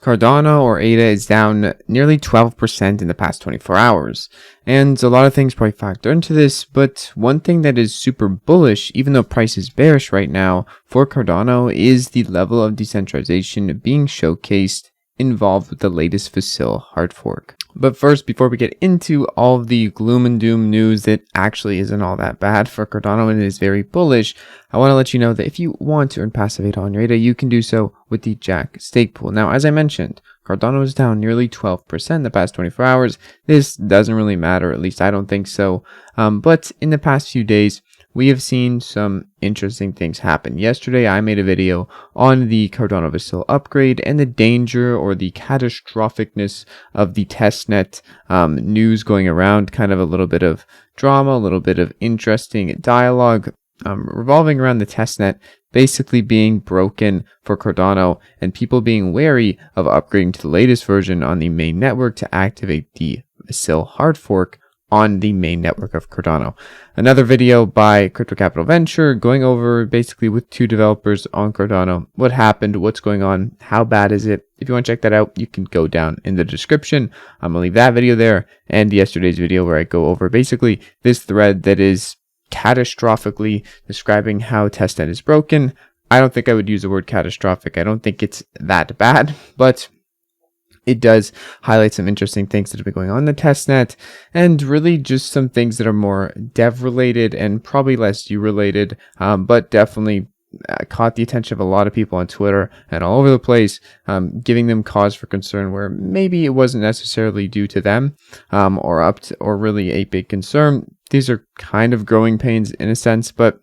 Cardano, or ADA, is down nearly 12% in the past 24 hours. And a lot of things probably factor into this, but one thing that is super bullish, even though price is bearish right now for Cardano, is the level of decentralization being showcased involved with the latest Vasil hard fork. But first, before we get into all of the gloom and doom news that actually isn't all that bad for Cardano and is very bullish, I want to let you know that if you want to earn passive ADA on your ADA, you can do so with the Jack stake pool. Now, as I mentioned, Cardano is down nearly 12% in the past 24 hours. This doesn't really matter, at least I don't think so. But in the past few days, we have seen some interesting things happen. Yesterday, I made a video on the Cardano Vasil upgrade and the danger or the catastrophicness of the testnet news going around, kind of a little bit of drama, a little bit of interesting dialogue revolving around the testnet basically being broken for Cardano and people being wary of upgrading to the latest version on the main network to activate the Vasil hard fork on the main network of Cardano. Another video by Crypto Capital Venture going over basically with two developers on Cardano what happened, what's going on, how bad is it. If you want to check that out, you can go down in the description. I'm gonna leave that video there and yesterday's video where I go over basically this thread that is catastrophically describing how testnet is broken. I don't think I would use the word catastrophic. I don't think it's that bad, but it does highlight some interesting things that have been going on in the testnet, and really just some things that are more dev related and probably less you related, but definitely caught the attention of a lot of people on Twitter and all over the place, giving them cause for concern where maybe it wasn't necessarily due to them, or really a big concern. These are kind of growing pains in a sense, but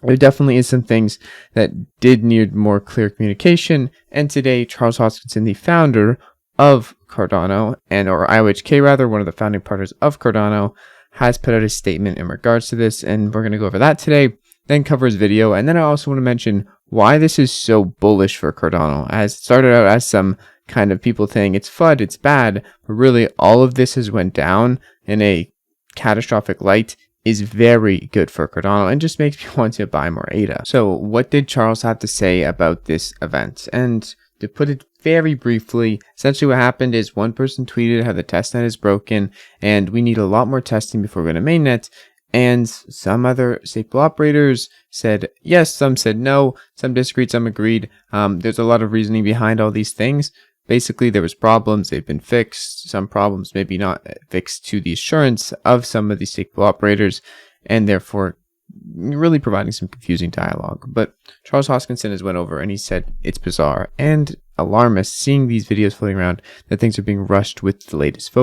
there definitely is some things that did need more clear communication. And today, Charles Hoskinson, the founder of Cardano, or IOHK rather, one of the founding partners of Cardano, has put out a statement in regards to this, and we're going to go over that today, then cover his video, and then I also want to mention why this is so bullish for Cardano, as it started out as some kind of people saying it's FUD, it's bad, but really all of this has went down in a catastrophic light is very good for Cardano and just makes me want to buy more ADA. So what did Charles have to say about this event? And to put it very briefly, essentially what happened is one person tweeted how the testnet is broken and we need a lot more testing before we go to mainnet. And some other stable operators said yes, some said no, some disagreed, some agreed. There's a lot of reasoning behind all these things. Basically, there was problems, they've been fixed. Some problems maybe not fixed to the assurance of some of these stable operators, and therefore really providing some confusing dialogue. But Charles Hoskinson has went over and he said it's bizarre and alarmist seeing these videos floating around that things are being rushed with the latest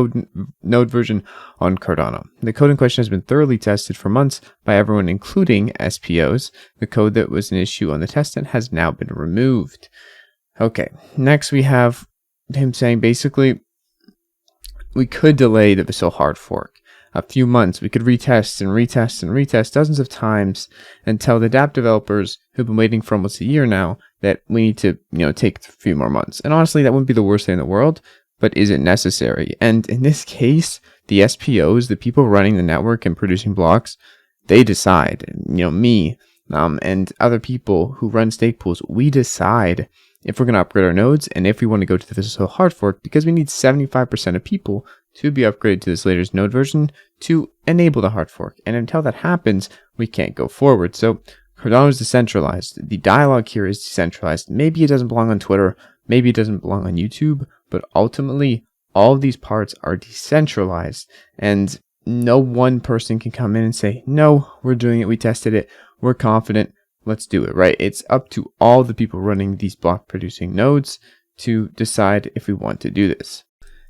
node version on Cardano. The code in question has been thoroughly tested for months by everyone, including SPOs. The code that was an issue on the testnet has now been removed. Okay, next we have him saying basically we could delay the Vasil hard fork a few months. We could retest and retest and retest dozens of times and tell the dApp developers who've been waiting for almost a year now that we need to, take a few more months. And honestly, that wouldn't be the worst thing in the world, but is it necessary? And in this case, the SPOs, the people running the network and producing blocks, they decide. Me and other people who run stake pools, we decide if we're going to upgrade our nodes and if we want to go to the Vasil hard fork, because we need 75% of people to be upgraded to this latest node version to enable the hard fork. And until that happens, we can't go forward. So Cardano is decentralized. The dialogue here is decentralized. Maybe it doesn't belong on Twitter. Maybe it doesn't belong on YouTube. But ultimately, all of these parts are decentralized. And no one person can come in and say, no, we're doing it. We tested it. We're confident. Let's do it, right? It's up to all the people running these block producing nodes to decide if we want to do this.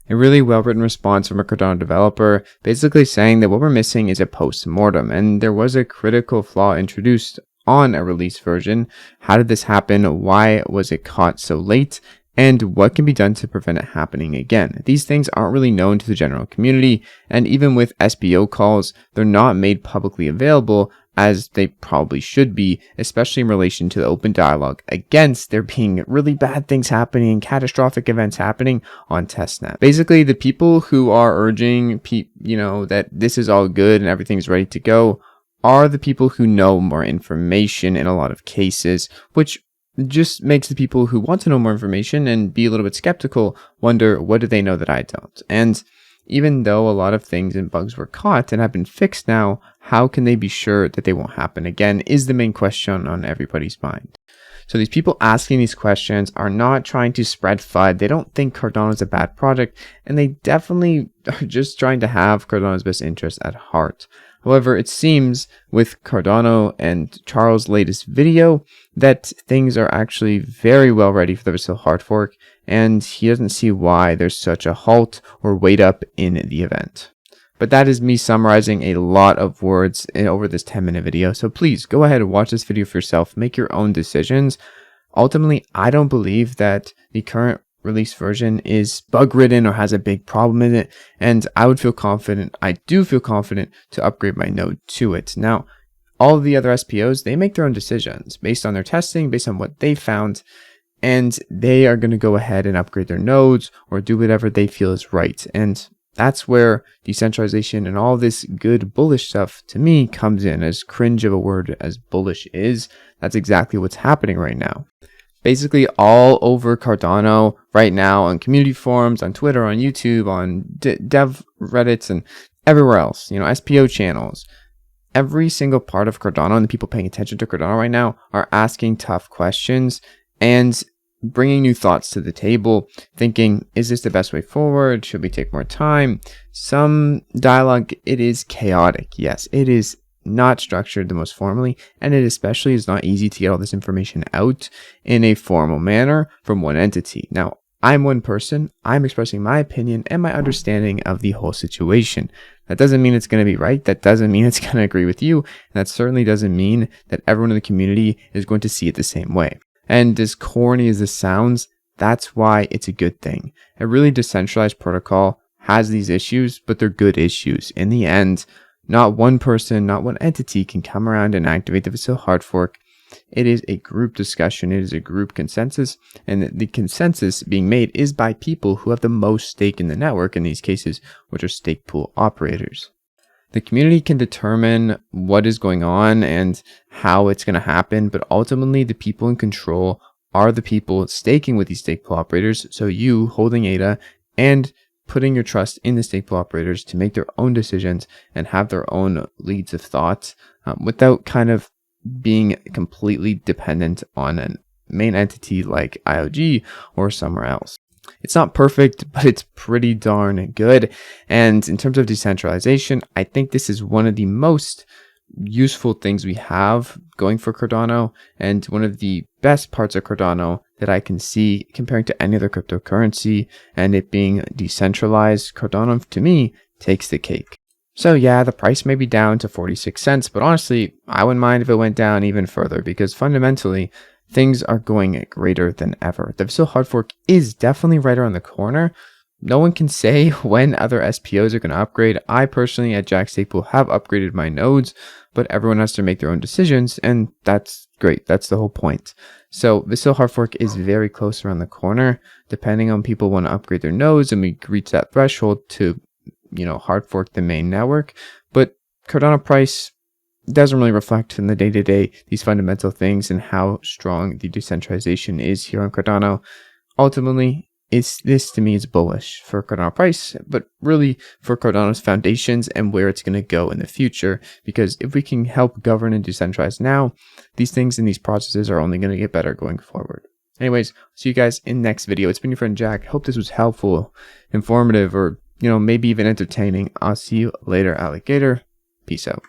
A really well-written response from a Cardano developer basically saying that what we're missing is a post-mortem, and there was a critical flaw introduced on a release version. How did this happen? Why was it caught so late? And what can be done to prevent it happening again? These things aren't really known to the general community, and even with SPO calls, they're not made publicly available as they probably should be, especially in relation to the open dialogue against there being really bad things happening, catastrophic events happening on testnet. Basically, the people who are urging, that this is all good and everything's ready to go are the people who know more information in a lot of cases, which just makes the people who want to know more information and be a little bit skeptical wonder, what do they know that I don't? And even though a lot of things and bugs were caught and have been fixed now, how can they be sure that they won't happen again is the main question on everybody's mind. So these people asking these questions are not trying to spread FUD. They don't think Cardano is a bad project, and they definitely are just trying to have Cardano's best interest at heart. However, it seems with Cardano and Charles' latest video that things are actually very well ready for the Vasil hard fork, and he doesn't see why there's such a halt or wait up in the event. But that is me summarizing a lot of words over this 10-minute video. So please go ahead and watch this video for yourself. Make your own decisions. Ultimately, I don't believe that the current release version is bug-ridden or has a big problem in it. And I would feel confident, I do feel confident to upgrade my node to it. Now, all of the other SPOs, they make their own decisions based on their testing, based on what they found. And they are going to go ahead and upgrade their nodes or do whatever they feel is right. And that's where decentralization and all this good bullish stuff to me comes in. As cringe of a word as bullish is, that's exactly what's happening right now. Basically all over Cardano right now, on community forums, on Twitter, on YouTube, on dev Reddits, and everywhere else, SPO channels. Every single part of Cardano and the people paying attention to Cardano right now are asking tough questions and bringing new thoughts to the table, thinking, is this the best way forward? Should we take more time? Some dialogue, it is chaotic. Yes, it is not structured the most formally, and it especially is not easy to get all this information out in a formal manner from one entity. Now, I'm one person. I'm expressing my opinion and my understanding of the whole situation. That doesn't mean it's going to be right. That doesn't mean it's going to agree with you. And that certainly doesn't mean that everyone in the community is going to see it the same way. And as corny as this sounds, that's why it's a good thing. A really decentralized protocol has these issues, but they're good issues. In the end, not one person, not one entity can come around and activate the Vasil hard fork. It is a group discussion. It is a group consensus. And the consensus being made is by people who have the most stake in the network, in these cases, which are stake pool operators. The community can determine what is going on and how it's going to happen, but ultimately the people in control are the people staking with these stake pool operators. So you holding ADA and putting your trust in the stake pool operators to make their own decisions and have their own leads of thought without kind of being completely dependent on a main entity like IOG or somewhere else. It's not perfect, but it's pretty darn good. And in terms of decentralization, I think this is one of the most useful things we have going for Cardano, and one of the best parts of Cardano that I can see comparing to any other cryptocurrency, and it being decentralized. Cardano, to me, takes the cake. So yeah, the price may be down to 46 cents, but honestly, I wouldn't mind if it went down even further, because fundamentally, things are going greater than ever. The Vasil hard fork is definitely right around the corner. No one can say when other SPOs are going to upgrade. I personally at Jack Stake Pool have upgraded my nodes, but everyone has to make their own decisions, and that's great. That's the whole point. So Vasil hard fork is very close around the corner, depending on people want to upgrade their nodes and we reach that threshold to, hard fork the main network. But Cardano price doesn't really reflect in the day-to-day these fundamental things and how strong the decentralization is here on Cardano. Ultimately, this to me is bullish for Cardano price, but really for Cardano's foundations and where it's going to go in the future. Because if we can help govern and decentralize now, these things and these processes are only going to get better going forward. Anyways, see you guys in the next video. It's been your friend Jack. Hope this was helpful, informative, or maybe even entertaining. I'll see you later, alligator. Peace out.